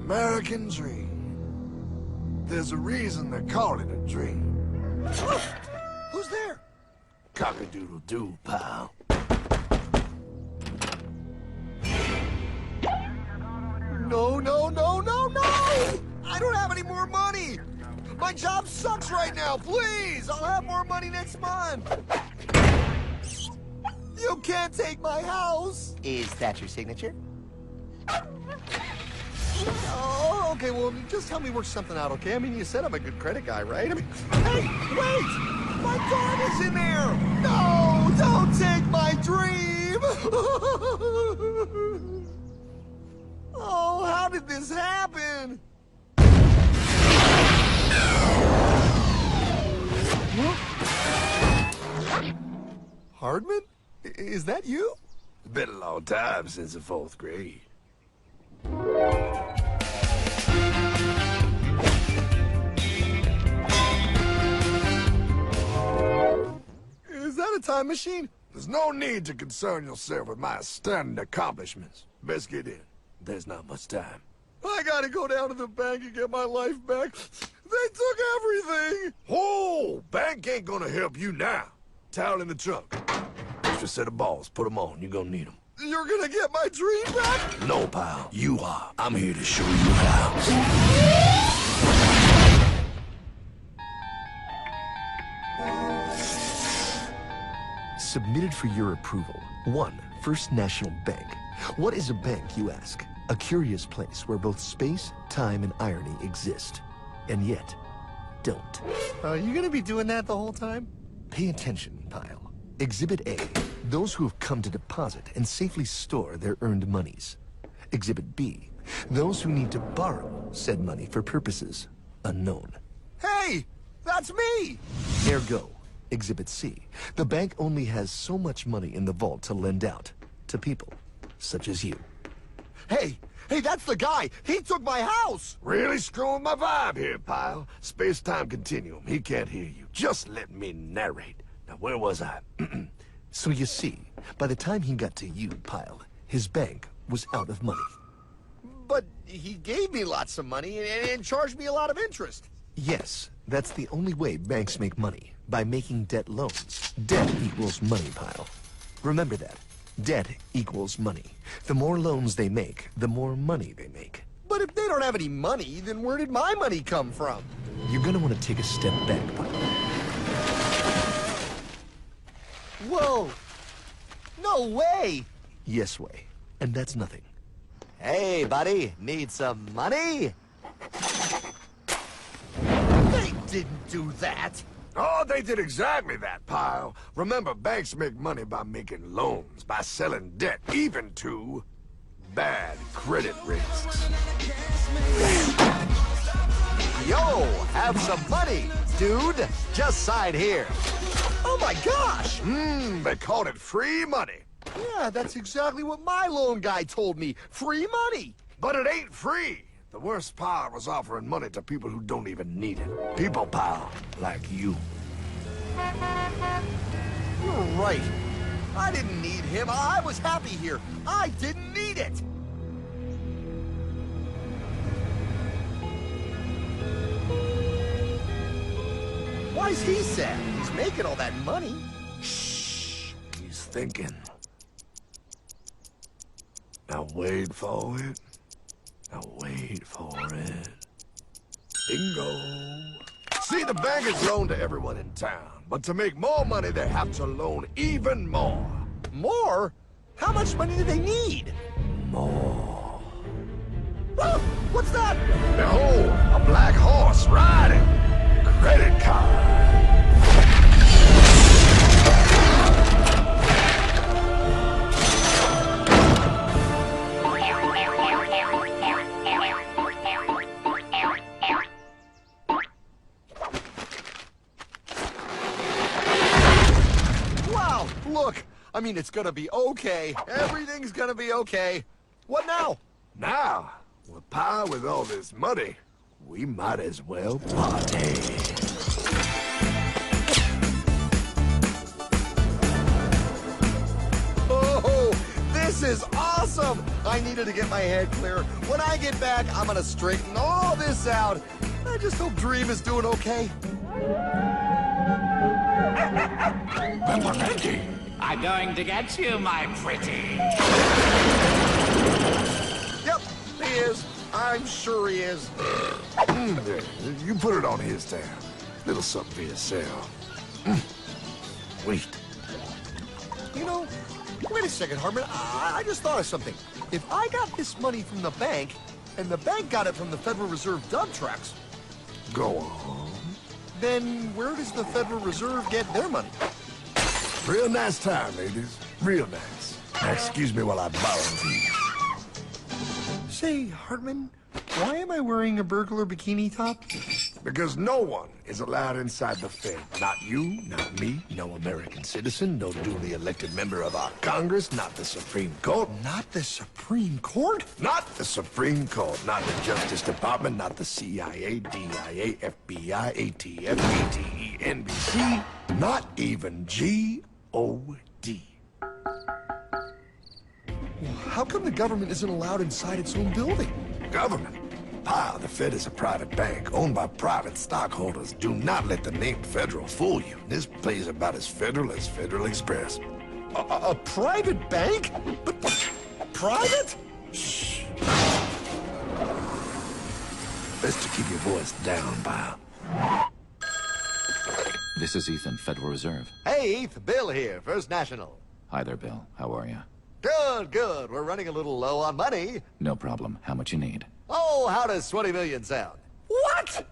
American dream. There's a reason they call it a dream. Who's there? Cock-a-doodle-doo, pal. No, no, no, no, no! I don't have any more money! My job sucks right now, please! I'll have more money next month! You can't take my house! Is that your signature? Oh, okay, well, just help me work something out, okay? I mean, you said I'm a good credit guy, right? I mean, hey, wait! My dog is in there! No, don't take my dream! Oh, how did this happen? Hardman? Is that you? It's been a long time since the 4th grade. Is that a time machine? There's no need to concern yourself with my stunning accomplishments. Best get in. There's not much time. I gotta go down to the bank and get my life back. They took everything! Oh, bank ain't gonna help you now. Towel in the trunk. Extra set of balls. Put them on. You're gonna need them. You're gonna get my dream back? No, pal. You are. I'm here to show you how. Submitted for your approval. 1. First National Bank. What is a bank, you ask? A curious place where both space, time, and irony exist. And yet, don't. Are you gonna be doing that the whole time? Pay attention, pile. Exhibit A. Those who have come to deposit and safely store their earned monies. Exhibit B. Those who need to borrow said money for purposes unknown. Hey! That's me! Ergo, Exhibit C. The bank only has so much money in the vault to lend out to people such as you. Hey! Hey, that's the guy! He took my house! Really screwing my vibe here, pal. Space-time continuum. He can't hear you. Just let me narrate. Now, where was I? So you see, by the time he got to you, pile, his bank was out of money. But he gave me lots of money and charged me a lot of interest. Yes, that's the only way banks make money, by making debt loans. Debt equals money, pile. Remember that. Debt equals money. The more loans they make, the more money they make. But if they don't have any money, then where did my money come from? You're gonna want to take a step back, pile. Whoa! No way! Yes way. And that's nothing. Hey, buddy, need some money? They didn't do that! Oh, they did exactly that, pal. Remember, banks make money by making loans, by selling debt, even to bad credit risks. Yo, have some money, dude. Just sign here. Oh my gosh! They called it free money. Yeah, that's exactly what my loan guy told me. Free money! But it ain't free. The worst part was offering money to people who don't even need it. People, pal, like you. You're right. I didn't need him. I was happy here. I didn't need it. Why's he sad? He's making all that money. Shh. He's thinking. Now wait for it. Now wait for it. Bingo. See, the bankers loan to everyone in town. But to make more money, they have to loan even more. More? How much money do they need? More. Ah, what's that? Behold, a black horse riding. Credit card. Wow, look. I mean, it's gonna be okay. Everything's gonna be okay. What now? Now, with power with all this money, we might as well party. Oh, this This is awesome! I needed to get my head clear. When I get back, I'm gonna straighten all this out. I just hope Dream is doing okay. I'm going to get you, my pretty. Yep, he is. I'm sure he is. There, you put it on his tab. Little something for yourself. Wait. You know, wait a second, Hartman. I just thought of something. If I got this money from the bank, and the bank got it from the Federal Reserve dump trucks, Go on. then where does the Federal Reserve get their money? Real nice time, ladies. Real nice. Now, excuse me while I borrow these. Say, Hartman, why am I wearing a burglar bikini top? Because no one is allowed inside the Fed. Not you, not me, no American citizen, no duly elected member of our Congress, not the Supreme Court. Not the Supreme Court? Not the Supreme Court, not the Justice Department, not the CIA, DIA, FBI, ATF, ATE, NBC, not even G.O.D. How come the government isn't allowed inside its own building? Government? The Fed is a private bank owned by private stockholders. Do not let the name Federal fool you. This place is about as federal as Federal Express. A private bank? But private? Shh. Best to keep your voice down, pal. This is Ethan, Federal Reserve. Hey, Heath, Bill here, First National. Hi there, Bill. How are you? Good, good. We're running a little low on money. No problem. How much you need? Oh, how does 20 million sound? What?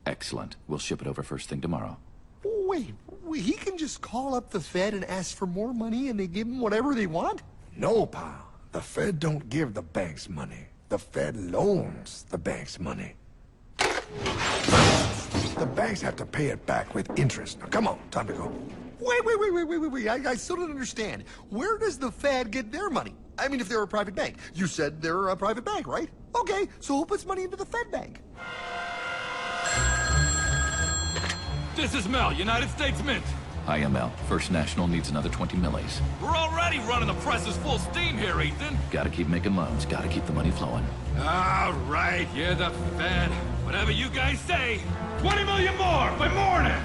Excellent. We'll ship it over first thing tomorrow. Wait, he can just call up the Fed and ask for more money and they give him whatever they want? No, pal. The Fed don't give the banks money. The Fed loans the banks money. The banks have to pay it back with interest. Now, come on, time to go. Wait. I still don't understand. Where does the Fed get their money? I mean, if they're a private bank. You said they're a private bank, right? Okay, so who puts money into the Fed bank? This is Mel, United States Mint. Hi, ML. First National needs another 20 millis. We're already running the presses full steam here, Ethan. Gotta keep making loans. Gotta keep the money flowing. All right, you're the Fed. Whatever you guys say. 20 million more by morning.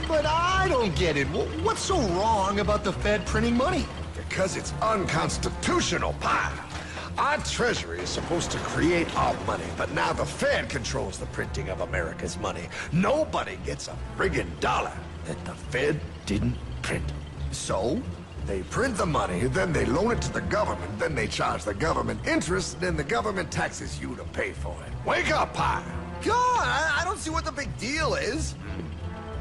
But I don't get it. What's so wrong about the Fed printing money? Because it's unconstitutional, pal. Our Treasury is supposed to create our money, but now the Fed controls the printing of America's money. Nobody gets a friggin' dollar that the Fed didn't print. So? They print the money, then they loan it to the government, then they charge the government interest, then the government taxes you to pay for it. Wake up, pal! God, I don't see what the big deal is.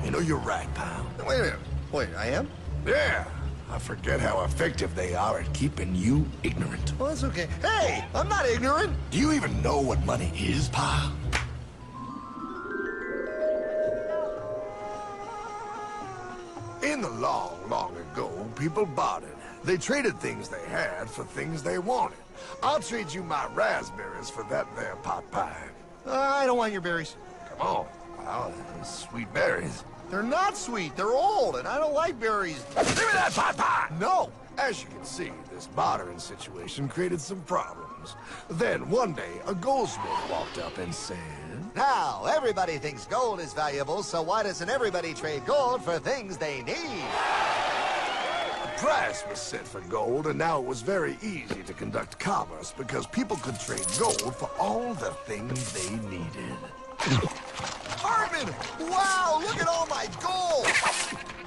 You know, you're right, pal. Wait a minute. Wait, I am? Yeah, I forget how effective they are at keeping you ignorant. Well, that's okay. Hey, I'm not ignorant. Do you even know what money is, pal? In the long, long ago, people bartered. They traded things they had for things they wanted. I'll trade you my raspberries for that there pot pie. I don't want your berries. Come on, pal, sweet berries. They're not sweet. They're old, and I don't like berries. Give me that pot pie! No. As you can see, this bartering situation created some problems. Then, one day, a goldsmith walked up and said... Now, everybody thinks gold is valuable, so why doesn't everybody trade gold for things they need? A price was set for gold, and now it was very easy to conduct commerce because people could trade gold for all the things they needed. Hartman! Wow, look at all my gold!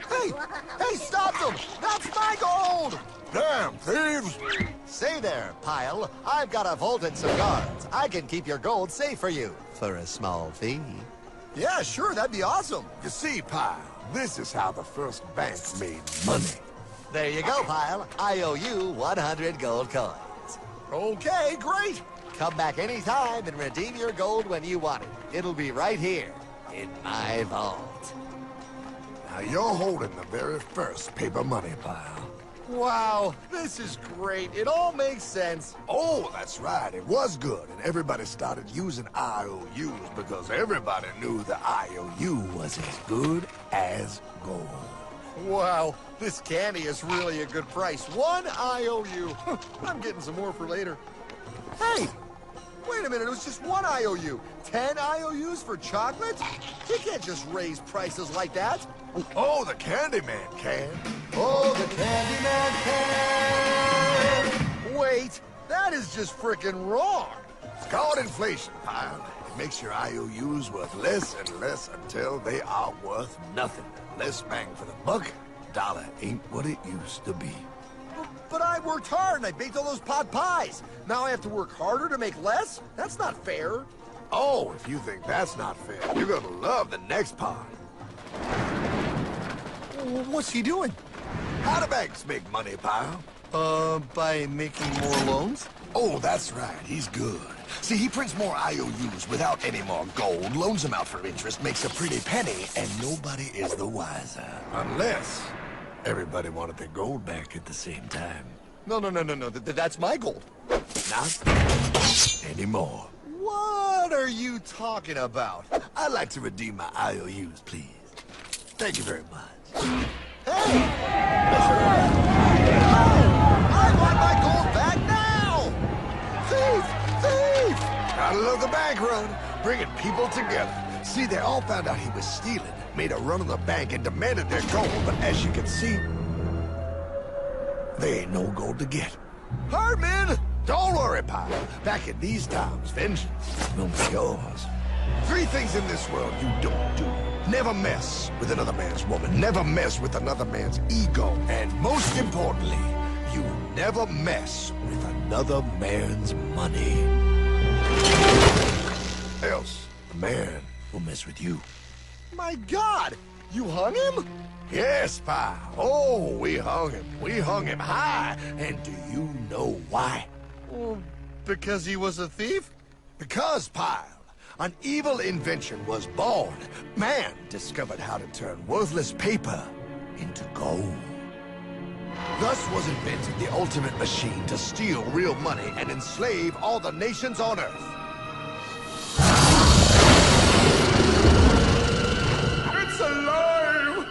Hey, stop them! That's my gold! Damn thieves! Say there, Pile. I've got a vault and some guards. I can keep your gold safe for you for a small fee. Yeah, sure, that'd be awesome. You see, pal, this is how the first bank made money. There you go, Pile. I owe you 100 gold coins. Okay, great. Come back anytime and redeem your gold when you want it. It'll be right here in my vault. Now you're holding the very first paper money, pal. Wow, this is great. It all makes sense. Oh, that's right. It was good, and everybody started using IOUs because everybody knew the IOU was as good as gold. Wow, this candy is really a good price. 1 IOU. I'm getting some more for later. Hey! Wait a minute, it was just 1 IOU. 10 IOUs for chocolate? You can't just raise prices like that. Oh, the Candyman can. Oh, the Candyman can! Wait, that is just frickin' wrong. It's called inflation, pal. It makes your IOUs worth less and less until they are worth nothing. Less bang for the buck. Dollar ain't what it used to be. But I worked hard and I baked all those pot pies. Now I have to work harder to make less? That's not fair. Oh, if you think that's not fair, you're gonna love the next part. What's he doing? How do banks make money, pal? By making more loans? Oh, that's right. He's good. See, he prints more IOUs without any more gold, loans them out for interest, makes a pretty penny, and nobody is the wiser. Unless everybody wanted their gold back at the same time. No. That's my gold. Not anymore. What are you talking about? I'd like to redeem my IOUs, please. Thank you very much. Hey! I want my gold back now! Thief! Thief! Gotta love the bank run, bringing people together. See, they all found out he was stealing, made a run on the bank, and demanded their gold, but as you can see, there ain't no gold to get. Hardman! Don't worry, pal. Back in these times, vengeance will be yours. 3 things in this world you don't do. Never mess with another man's woman. Never mess with another man's ego. And most importantly, you never mess with another man's money. Else, the man will mess with you. My God! You hung him? Yes, pal. Oh, we hung him. We hung him high. And do you know why? Well, because he was a thief? Because, pal, an evil invention was born. Man discovered how to turn worthless paper into gold. Thus was invented the ultimate machine to steal real money and enslave all the nations on Earth. It's alive!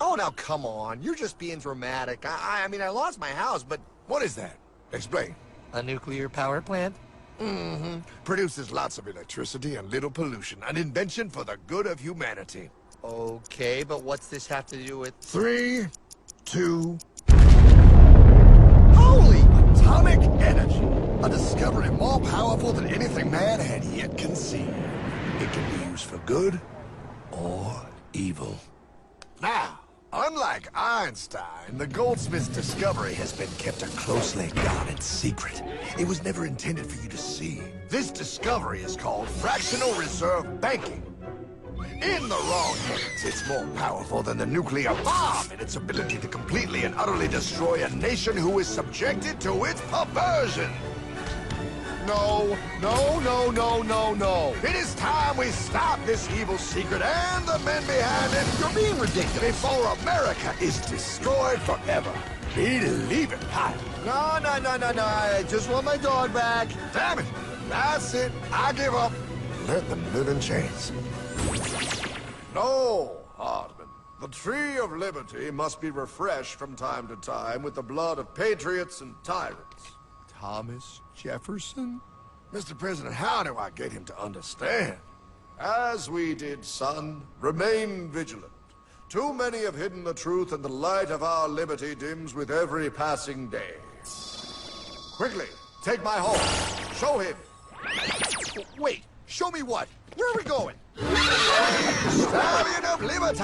Oh, now come on. You're just being dramatic. I mean, I lost my house, but... What is that? Explain. A nuclear power plant? Mm-hmm. Produces lots of electricity and little pollution. An invention for the good of humanity. Okay, but what's this have to do with... 3, 2... Holy! Atomic energy. A discovery more powerful than anything man had yet conceived. It can be used for good or evil. Now, unlike Einstein, the goldsmith's discovery has been kept a closely guarded secret. It was never intended for you to see. This discovery is called fractional reserve banking. In the wrong hands, it's more powerful than the nuclear bomb in its ability to completely and utterly destroy a nation who is subjected to its perversion. No. It is time we stop this evil secret and the men behind it. You're being ridiculous. Before America is destroyed forever. Believe it, Pop. No. I just want my dog back. Damn it. That's it. I give up. Let them live in chains. No, Hardman. The tree of liberty must be refreshed from time to time with the blood of patriots and tyrants. Thomas Jefferson? Mr. President, how do I get him to understand? As we did, son, remain vigilant. Too many have hidden the truth, and the light of our liberty dims with every passing day. Quickly, take my horse. Show him. Wait, show me what? Where are we going? Stallion of Liberty!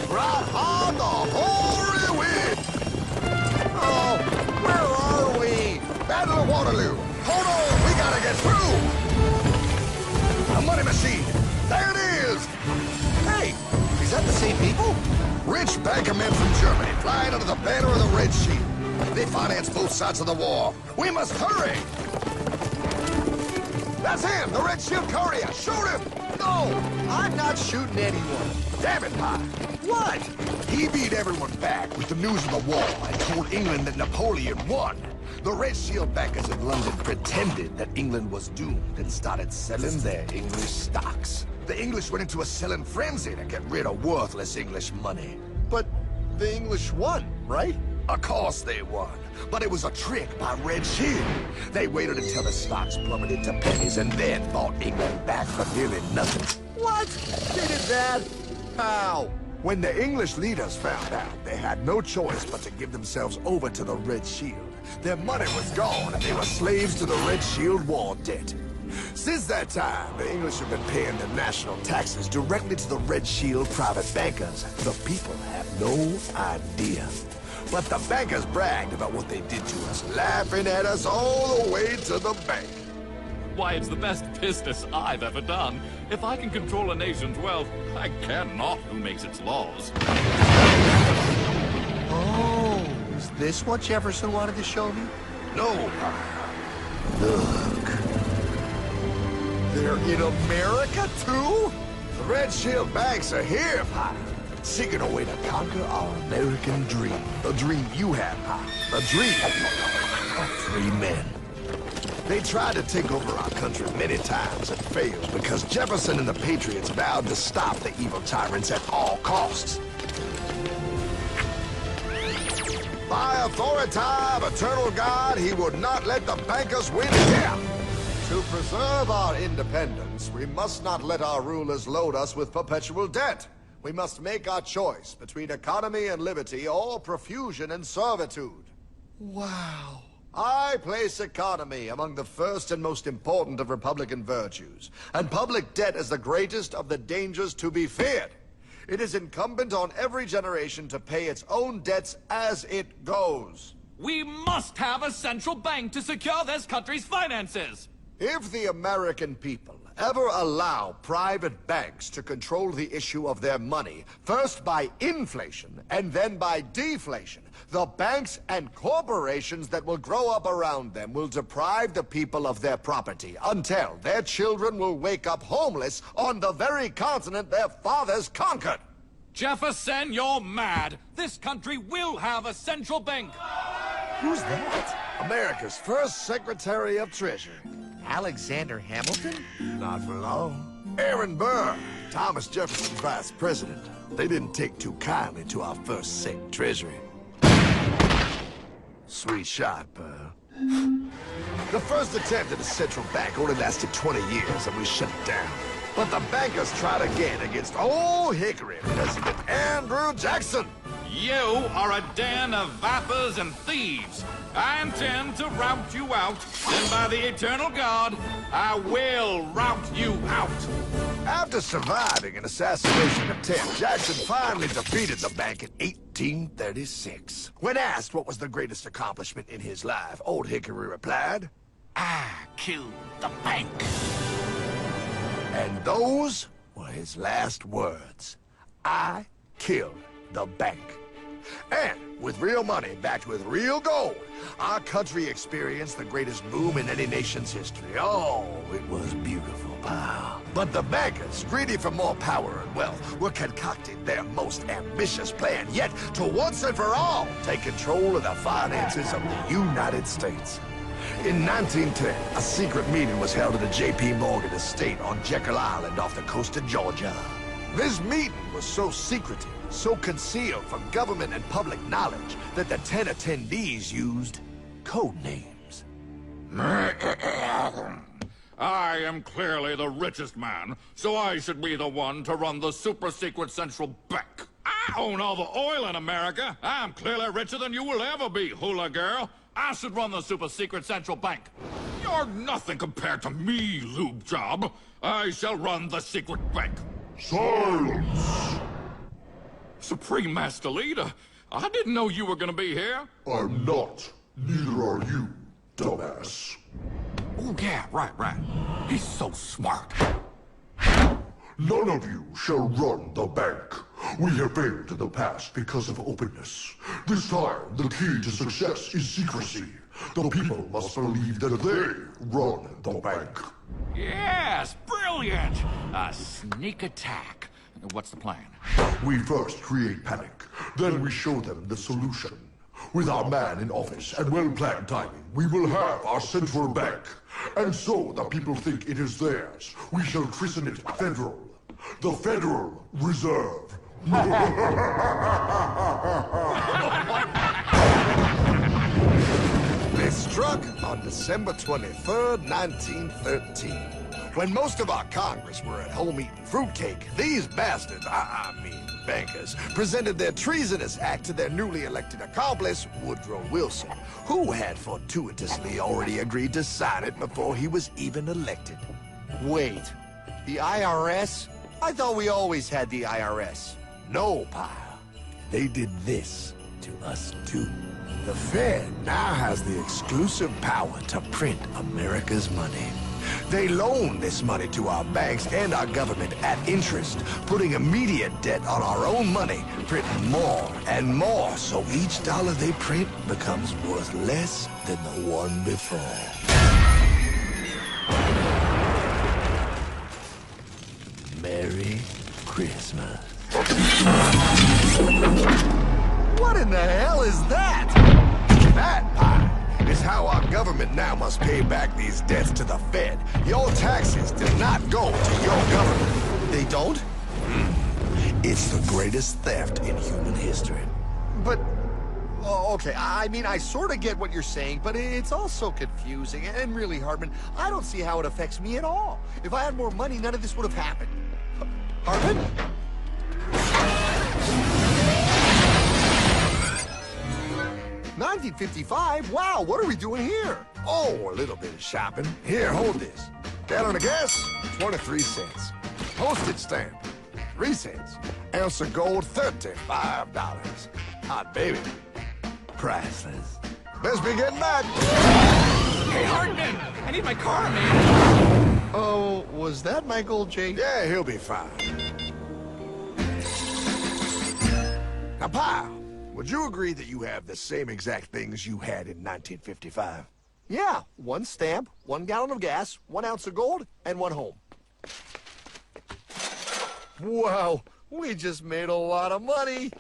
Brought on the hoary wind! Oh, where are we? Battle of Waterloo! Hold on, we gotta get through! A money machine! There it is! Hey, is that the same people? Rich banker men from Germany flying under the banner of the Red Shield. They finance both sides of the war. We must hurry! That's him, the Red Shield courier! Shoot him! No, I'm not shooting anyone. Damn it, Pop! What? He beat everyone back with the news of the war and told England that Napoleon won. The Red Shield bankers in London pretended that England was doomed and started selling their English stocks. The English went into a selling frenzy to get rid of worthless English money. But The English won, right? Of course they won. But it was a trick by Red Shield. They waited until the stocks plummeted to pennies and then bought England back for nearly nothing. What? They did that? How? When the English leaders found out, they had no choice but to give themselves over to the Red Shield. Their money was gone, and they were slaves to the Red Shield war debt. Since that time, the English have been paying their national taxes directly to the Red Shield private bankers. The people have no idea. But the bankers bragged about what they did to us, laughing at us all the way to the bank. Why, it's the best business I've ever done. If I can control a nation's wealth, I care not who makes its laws. Oh, is this what Jefferson wanted to show me? No. Look. They're in America, too? The Red Shield banks are here, Pop. Seeking a way to conquer our American dream. The dream you have, Pop. The dream of free men. They tried to take over our country many times and failed because Jefferson and the Patriots vowed to stop the evil tyrants at all costs. By authority of eternal God, he would not let the bankers win again. To preserve our independence, we must not let our rulers load us with perpetual debt. We must make our choice between economy and liberty or profusion and servitude. Wow. I place economy among the first and most important of Republican virtues, and public debt as the greatest of the dangers to be feared. It is incumbent on every generation to pay its own debts as it goes. We must have a central bank to secure this country's finances. If the American people ever allow private banks to control the issue of their money, first by inflation and then by deflation, the banks and corporations that will grow up around them will deprive the people of their property until their children will wake up homeless on the very continent their fathers conquered. Jefferson, you're mad. This country will have a central bank. Who's that? America's first Secretary of Treasury. Alexander Hamilton? Not for long. Aaron Burr, Thomas Jefferson's vice president. They didn't take too kindly to our first Sec Treasury. Sweet shot, Burr. The first attempt at a central bank only lasted 20 years and we shut it down. But the bankers tried again against Old Hickory President Andrew Jackson. You are a den of vipers and thieves. I intend to rout you out, and by the eternal God, I will rout you out. After surviving an assassination attempt, Jackson finally defeated the bank in 1836. When asked what was the greatest accomplishment in his life, Old Hickory replied, I killed the bank. and those were his last words. I killed the bank. And with real money backed with real gold, our country experienced the greatest boom in any nation's history. Oh, it was beautiful, pal. But the bankers, greedy for more power and wealth, were concocting their most ambitious plan yet to once and for all take control of the finances of the United States. In 1910, a secret meeting was held at the J.P. Morgan estate on Jekyll Island off the coast of Georgia. This meeting was so secretive, so concealed from government and public knowledge that the 10 attendees used code names. I am clearly the richest man, so I should be the one to run the super-secret central bank. I own all the oil in America. I'm clearly richer than you will ever be, hula girl. I should run the super-secret central bank. You're nothing compared to me, lube job. I shall run the secret bank. Silence! Supreme Master Leader, I didn't know you were gonna be here. I'm not. Neither are you, dumbass. Oh, yeah, right. He's so smart. None of you shall run the bank. We have failed in the past because of openness. This time, the key to success is secrecy. The people must believe that they run the bank. Yes, brilliant! A sneak attack. What's the plan? We first create panic, then we show them the solution. With our man in office and well-planned timing, we will have our central bank. And so the people think it is theirs. We shall christen it Federal. The Federal Reserve They struck on December 23rd, 1913. When most of our Congress were at home eating fruitcake, these bastards, I mean bankers, presented their treasonous act to their newly elected accomplice, Woodrow Wilson, who had fortuitously already agreed to sign it before he was even elected. Wait, the IRS? I thought we always had the IRS. No, pal. They did this to us too. The Fed now has the exclusive power to print America's money. They loan this money to our banks and our government at interest, putting immediate debt on our own money, printing more and more, so each dollar they print becomes worth less than the one before. Merry Christmas. What in the hell is that? That, pie, is how our government now must pay back these debts to the Fed. Your taxes do not go to your government. They don't? It's the greatest theft in human history. But, oh, okay, I mean, I sort of get what you're saying, but it's all so confusing. And really, Hartman, I don't see how it affects me at all. If I had more money, none of this would have happened. Hartman? 1955? Wow, what are we doing here? Oh, a little bit of shopping. Here, hold this. Gallon of gas, 23 cents. Postage stamp, 3 cents. Ounce of gold, $35. Hot baby, priceless. Best be getting back. Hey, Hartman! I need my car, man! Oh, was that my gold, Jay? Yeah, he'll be fine. Now, pal, would you agree that you have the same exact things you had in 1955? Yeah, 1 stamp, 1 gallon of gas, 1 ounce of gold, and 1 home. Wow, we just made a lot of money.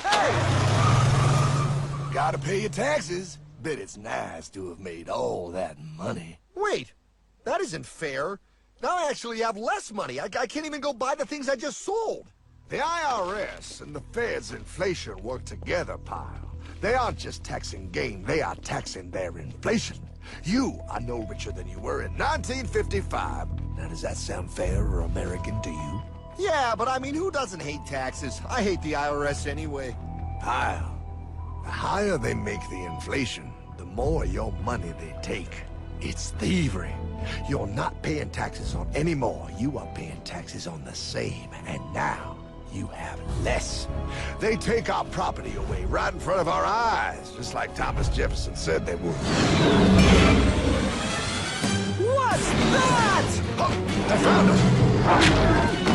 Hey! Gotta pay your taxes. Bet it's nice to have made all that money. Wait, that isn't fair. Now I actually have less money. I can't even go buy the things I just sold. The IRS and the Fed's inflation work together, pal. They aren't just taxing gain, they are taxing their inflation. You are no richer than you were in 1955. Now, does that sound fair or American to you? Yeah, but I mean, who doesn't hate taxes? I hate the IRS anyway. Pal, the higher they make the inflation, the more your money they take. It's thievery. You're not paying taxes on any more. You are paying taxes on the same, and now you have less. They take our property away right in front of our eyes, just like Thomas Jefferson said they would. What's that? Oh, I found him!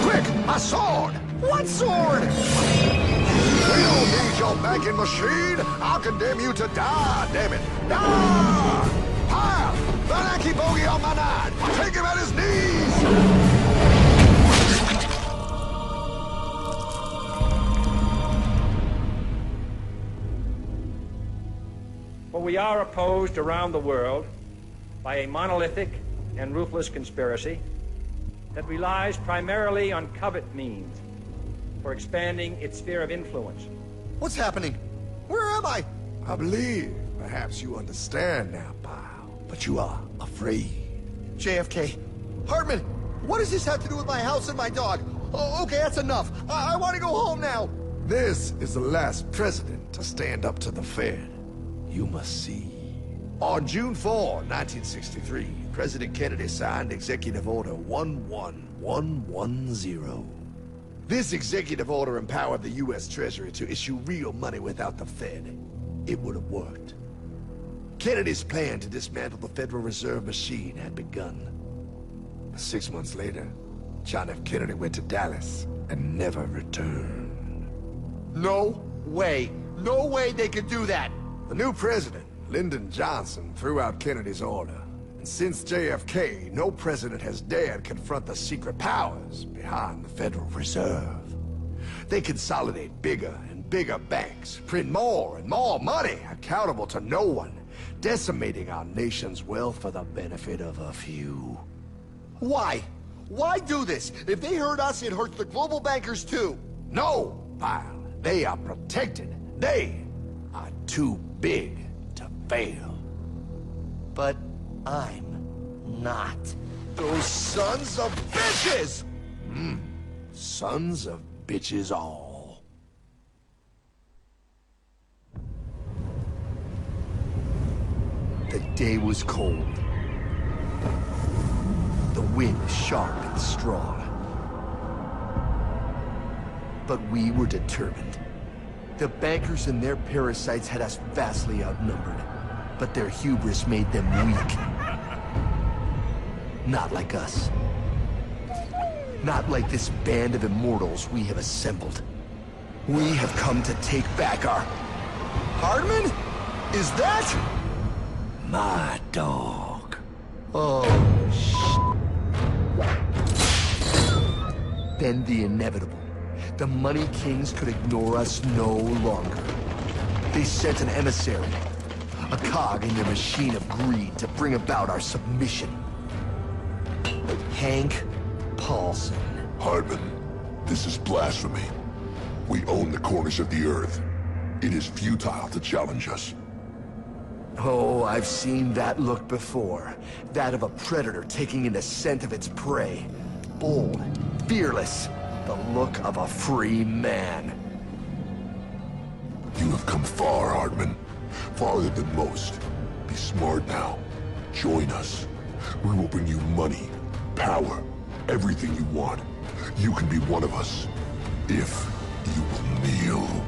Quick, a sword! What sword? We don't need your banking machine. I'll condemn you to die, damn it. Die! Pile! The lanky bogey on my 9. Take him at his knees! For we are opposed around the world by a monolithic and ruthless conspiracy that relies primarily on covert means for expanding its sphere of influence. What's happening? Where am I? I believe perhaps you understand now, pal, but you are afraid. JFK. Hartman, what does this have to do with my house and my dog? Oh, okay, that's enough. I want to go home now. This is the last president to stand up to the Fed. You must see. On June 4, 1963, President Kennedy signed Executive Order 11110. This executive order empowered the U.S. Treasury to issue real money without the Fed. It would have worked. Kennedy's plan to dismantle the Federal Reserve machine had begun. 6 months later, John F. Kennedy went to Dallas and never returned. No way. No way they could do that. The new president, Lyndon Johnson, threw out Kennedy's order. And since JFK, no president has dared confront the secret powers behind the Federal Reserve. They consolidate bigger and bigger banks, print more and more money, accountable to no one, decimating our nation's wealth for the benefit of a few. Why? Why do this? If they hurt us, it hurts the global bankers too. No, pal. They are protected. They are too big to fail. But I'm not. Those sons of bitches! Sons of bitches all. The day was cold. The wind sharp and strong. But we were determined. The bankers and their parasites had us vastly outnumbered, but their hubris made them weak. Not like us. Not like this band of immortals we have assembled. We have come to take back our... Hardman? Is that... My dog. Oh, Then the inevitable. The Money Kings could ignore us no longer. They sent an emissary, a cog in their machine of greed to bring about our submission. Hank Paulson. Hardman, this is blasphemy. We own the corners of the earth. It is futile to challenge us. Oh, I've seen that look before. That of a predator taking in the scent of its prey. Bold, fearless, the look of a free man. You have come far, Hardman. Farther than most. Be smart now. Join us. We will bring you money, power, everything you want. You can be one of us, if you will kneel.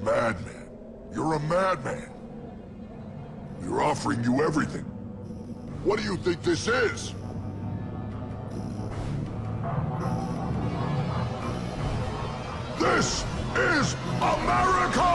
Madman. You're a madman. We're offering you everything. What do you think this is? This is America!